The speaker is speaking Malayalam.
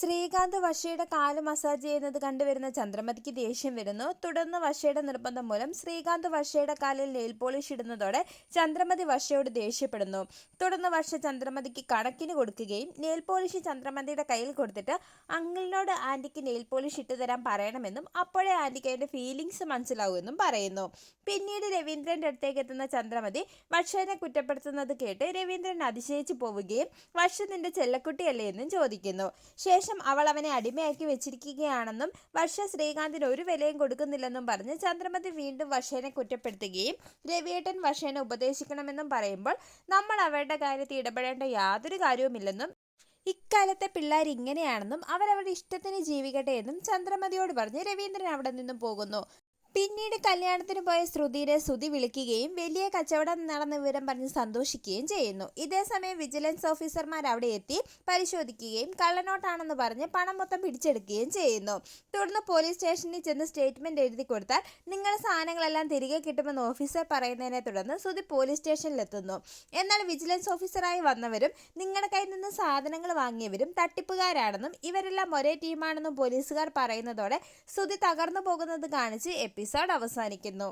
ശ്രീകാന്ത് വർഷയുടെ കാല് മസാജ് ചെയ്യുന്നത് കണ്ടുവരുന്ന ചന്ദ്രമതിക്ക് ദേഷ്യം വരുന്നു. തുടർന്ന് വർഷയുടെ നിർബന്ധം മൂലം ശ്രീകാന്ത് വർഷയുടെ കാലിൽ നെയിൽ പോളിഷ് ഇടുന്നതോടെ ചന്ദ്രമതി വർഷയോട് ദേഷ്യപ്പെടുന്നു. തുടർന്ന് വർഷ ചന്ദ്രമതിക്ക് കണക്കിന് കൊടുക്കുകയും നെയിൽ പോളിഷ് ചന്ദ്രമതിയുടെ കയ്യിൽ കൊടുത്തിട്ട് അങ്കിളിനോട് ആൻറ്റിക്ക് നെയിൽ പോളിഷ് ഇട്ട് തരാൻ പറയണമെന്നും അപ്പോഴേ ആൻറ്റിക്ക് അതിൻ്റെ ഫീലിങ്സ് മനസ്സിലാവുമെന്നും പറയുന്നു. പിന്നീട് രവീന്ദ്രൻ്റെ അടുത്തേക്ക് എത്തുന്ന ചന്ദ്രമതി വർഷനെ കുറ്റപ്പെടുത്തുന്നത് കേട്ട് രവീന്ദ്രൻ അതിശയിച്ചു പോവുകയും വർഷ നിന്റെ ചെല്ലക്കുട്ടിയല്ലേ എന്നും ചോദിക്കുന്നു. ശേഷം അവൾ അവനെ അടിമയാക്കി വെച്ചിരിക്കുകയാണെന്നും വർഷ ശ്രീകാന്തിന് ഒരു വിലയും കൊടുക്കുന്നില്ലെന്നും പറഞ്ഞ് ചന്ദ്രമതി വീണ്ടും വർഷനെ കുറ്റപ്പെടുത്തുകയും രവിയേട്ടൻ വർഷനെ ഉപദേശിക്കണമെന്നും പറയുമ്പോൾ നമ്മൾ അവരുടെ കാര്യത്തിൽ ഇടപെടേണ്ട യാതൊരു കാര്യവുമില്ലെന്നും ഇക്കാലത്തെ പിള്ളേർ ഇങ്ങനെയാണെന്നും അവരവരുടെ ഇഷ്ടത്തിന് ജീവിക്കട്ടെ എന്നും ചന്ദ്രമതിയോട് പറഞ്ഞ് രവീന്ദ്രൻ അവിടെ നിന്നും പോകുന്നു. പിന്നീട് കല്യാണത്തിന് പോയ ശ്രുതിയെ ശ്രുതി വിളിക്കുകയും വലിയ കച്ചവടം നടന്ന വിവരം പറഞ്ഞ് സന്തോഷിക്കുകയും ചെയ്യുന്നു. ഇതേസമയം വിജിലൻസ് ഓഫീസർമാർ അവിടെ എത്തി പരിശോധിക്കുകയും കള്ളനോട്ടാണെന്ന് പറഞ്ഞ് പണം മൊത്തം പിടിച്ചെടുക്കുകയും ചെയ്യുന്നു. തുടർന്ന് പോലീസ് സ്റ്റേഷനിൽ ചെന്ന് സ്റ്റേറ്റ്മെന്റ് എഴുതി കൊടുത്താൽ നിങ്ങളുടെ സാധനങ്ങളെല്ലാം തിരികെ കിട്ടുമെന്ന് ഓഫീസർ പറയുന്നതിനെ തുടർന്ന് ശ്രുതി പോലീസ് സ്റ്റേഷനിലെത്തുന്നു. എന്നാൽ വിജിലൻസ് ഓഫീസറായി വന്നവരും നിങ്ങളുടെ കയ്യിൽ നിന്ന് സാധനങ്ങൾ വാങ്ങിയവരും തട്ടിപ്പുകാരാണെന്നും ഇവരെല്ലാം ഒരേ ടീമാണെന്നും പോലീസുകാർ പറയുന്നതോടെ ശ്രുതി തകർന്നു പോകുന്നത് കാണിച്ച് എപ്പിസോഡ് അവസാനിക്കുന്നു.